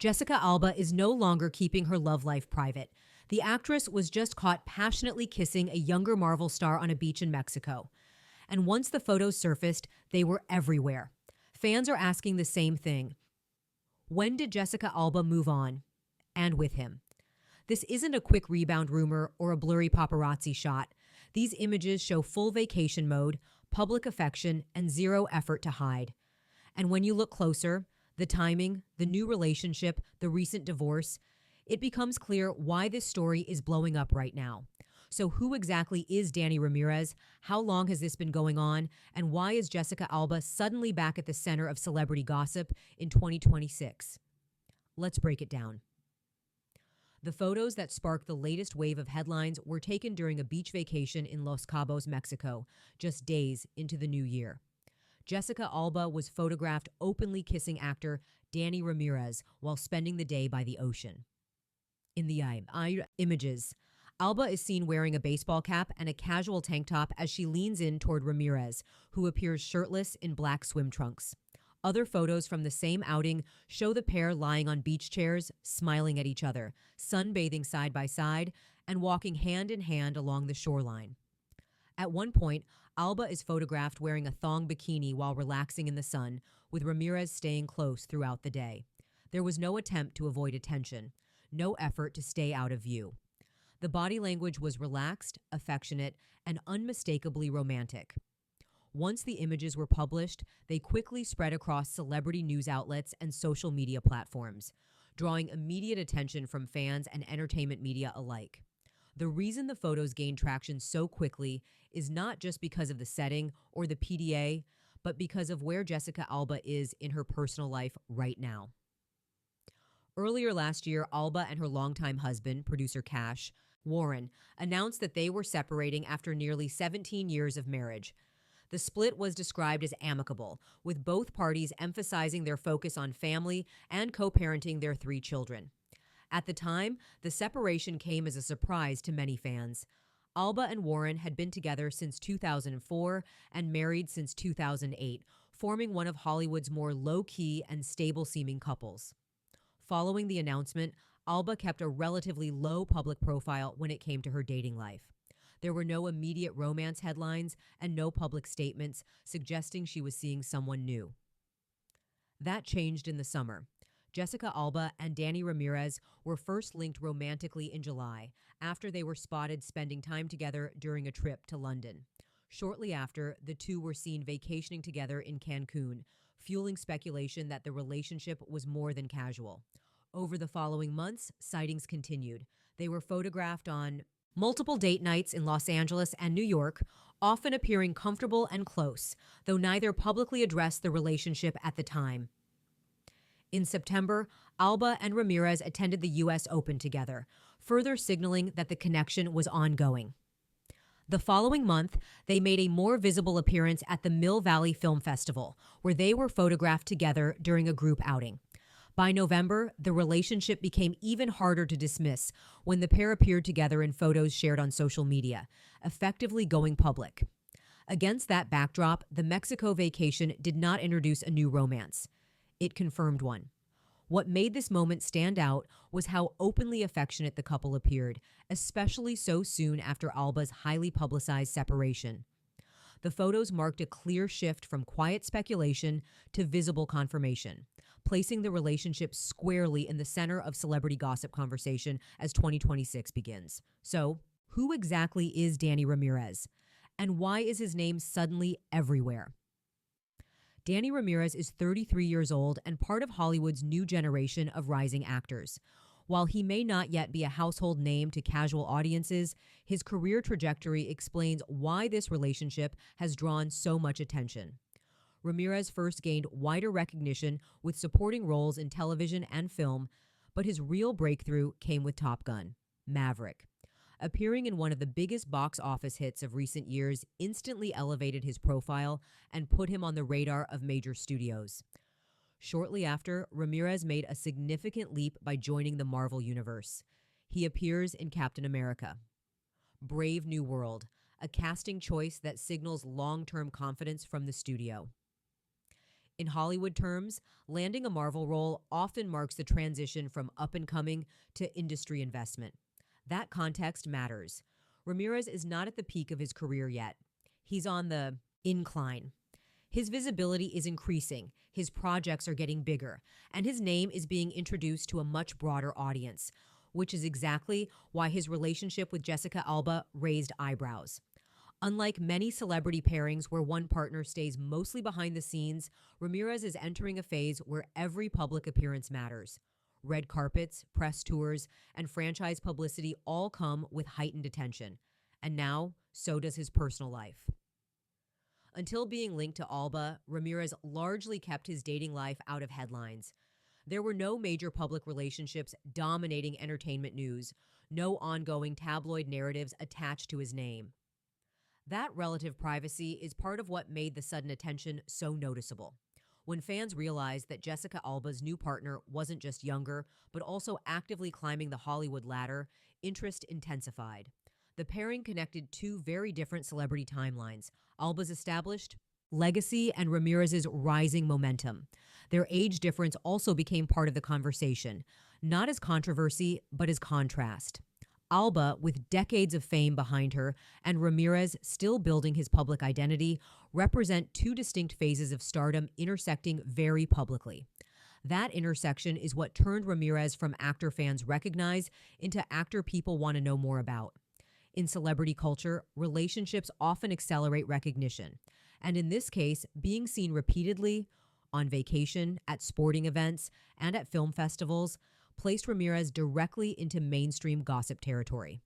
Jessica Alba is no longer keeping her love life private. The actress was just caught passionately kissing a younger Marvel star on a beach in Mexico. And once the photos surfaced, they were everywhere. Fans are asking the same thing. When did Jessica Alba move on? And with him. This isn't a quick rebound rumor or a blurry paparazzi shot. These images show full vacation mode, public affection, and zero effort to hide. And when you look closer, the timing, the new relationship, the recent divorce, it becomes clear why this story is blowing up right now. So who exactly is Danny Ramirez? How long has this been going on? And why is Jessica Alba suddenly back at the center of celebrity gossip in 2026? Let's break it down. The photos that sparked the latest wave of headlines were taken during a beach vacation in Los Cabos, Mexico, just days into the new year. Jessica Alba was photographed openly kissing actor Danny Ramirez while spending the day by the ocean. In the images, Alba is seen wearing a baseball cap and a casual tank top as she leans in toward Ramirez, who appears shirtless in black swim trunks. Other photos from the same outing show the pair lying on beach chairs, smiling at each other, sunbathing side by side, and walking hand in hand along the shoreline. At one point, Alba is photographed wearing a thong bikini while relaxing in the sun, with Ramirez staying close throughout the day. There was no attempt to avoid attention, no effort to stay out of view. The body language was relaxed, affectionate, and unmistakably romantic. Once the images were published, they quickly spread across celebrity news outlets and social media platforms, drawing immediate attention from fans and entertainment media alike. The reason the photos gained traction so quickly is not just because of the setting or the PDA, but because of where Jessica Alba is in her personal life right now. Earlier last year, Alba and her longtime husband, producer Cash Warren, announced that they were separating after nearly 17 years of marriage. The split was described as amicable, with both parties emphasizing their focus on family and co-parenting their 3 children. At the time, the separation came as a surprise to many fans. Alba and Warren had been together since 2004 and married since 2008, forming one of Hollywood's more low-key and stable-seeming couples. Following the announcement, Alba kept a relatively low public profile when it came to her dating life. There were no immediate romance headlines and no public statements suggesting she was seeing someone new. That changed in the summer. Jessica Alba and Danny Ramirez were first linked romantically in July, after they were spotted spending time together during a trip to London. Shortly after, the two were seen vacationing together in Cancun, fueling speculation that the relationship was more than casual. Over the following months, sightings continued. They were photographed on multiple date nights in Los Angeles and New York, often appearing comfortable and close, though neither publicly addressed the relationship at the time. In September, Alba and Ramirez attended the U.S. Open together, further signaling that the connection was ongoing. The following month, they made a more visible appearance at the Mill Valley Film Festival, where they were photographed together during a group outing. By November, the relationship became even harder to dismiss when the pair appeared together in photos shared on social media, effectively going public. Against that backdrop, the Mexico vacation did not introduce a new romance. It confirmed one. What made this moment stand out was how openly affectionate the couple appeared, especially so soon after Alba's highly publicized separation. The photos marked a clear shift from quiet speculation to visible confirmation, placing the relationship squarely in the center of celebrity gossip conversation as 2026 begins. So, who exactly is Danny Ramirez? And why is his name suddenly everywhere? Danny Ramirez is 33 years old and part of Hollywood's new generation of rising actors. While he may not yet be a household name to casual audiences, his career trajectory explains why this relationship has drawn so much attention. Ramirez first gained wider recognition with supporting roles in television and film, but his real breakthrough came with Top Gun: Maverick. Appearing in one of the biggest box office hits of recent years instantly elevated his profile and put him on the radar of major studios. Shortly after, Ramirez made a significant leap by joining the Marvel Universe. He appears in Captain America: Brave New World, a casting choice that signals long-term confidence from the studio. In Hollywood terms, landing a Marvel role often marks the transition from up and coming to industry investment. That context matters. Ramirez is not at the peak of his career yet. He's on the incline. His visibility is increasing, his projects are getting bigger, and his name is being introduced to a much broader audience, which is exactly why his relationship with Jessica Alba raised eyebrows. Unlike many celebrity pairings where one partner stays mostly behind the scenes, Ramirez is entering a phase where every public appearance matters. Red carpets, press tours, and franchise publicity all come with heightened attention. And now, so does his personal life. Until being linked to Alba, Ramirez largely kept his dating life out of headlines. There were no major public relationships dominating entertainment news, no ongoing tabloid narratives attached to his name. That relative privacy is part of what made the sudden attention so noticeable. When fans realized that Jessica Alba's new partner wasn't just younger, but also actively climbing the Hollywood ladder, interest intensified. The pairing connected two very different celebrity timelines, Alba's established legacy and Ramirez's rising momentum. Their age difference also became part of the conversation, not as controversy, but as contrast. Alba, with decades of fame behind her, and Ramirez still building his public identity, represent two distinct phases of stardom intersecting very publicly. That intersection is what turned Ramirez from actor fans recognize into actor people want to know more about. In celebrity culture, relationships often accelerate recognition. And in this case, being seen repeatedly on vacation, at sporting events, and at film festivals placed Ramirez directly into mainstream gossip territory.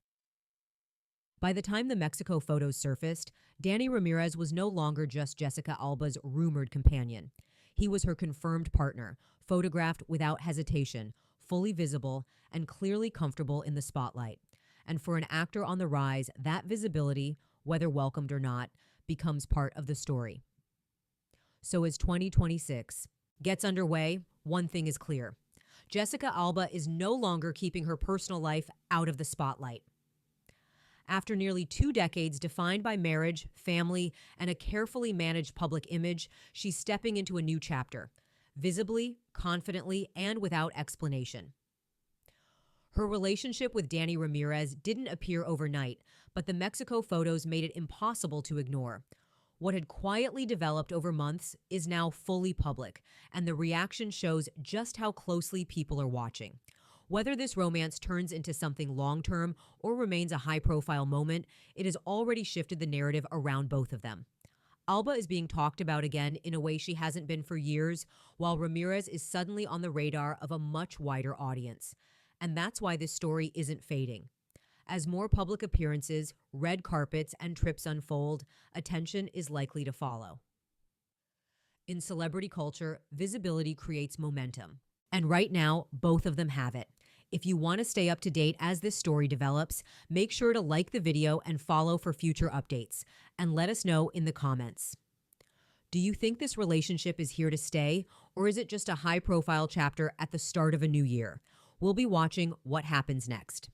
By the time the Mexico photos surfaced, Danny Ramirez was no longer just Jessica Alba's rumored companion. He was her confirmed partner, photographed without hesitation, fully visible, and clearly comfortable in the spotlight. And for an actor on the rise, that visibility, whether welcomed or not, becomes part of the story. So as 2026 gets underway, one thing is clear. Jessica Alba is no longer keeping her personal life out of the spotlight. After nearly 2 decades defined by marriage, family, and a carefully managed public image, she's stepping into a new chapter, visibly, confidently, and without explanation. Her relationship with Danny Ramirez didn't appear overnight, but the Mexico photos made it impossible to ignore. What had quietly developed over months is now fully public, and the reaction shows just how closely people are watching. Whether this romance turns into something long-term or remains a high-profile moment, it has already shifted the narrative around both of them. Alba is being talked about again in a way she hasn't been for years, while Ramirez is suddenly on the radar of a much wider audience. And that's why this story isn't fading. As more public appearances, red carpets, and trips unfold, attention is likely to follow. In celebrity culture, visibility creates momentum. And right now, both of them have it. If you want to stay up to date as this story develops, make sure to like the video and follow for future updates. And let us know in the comments. Do you think this relationship is here to stay, or is it just a high-profile chapter at the start of a new year? We'll be watching what happens next.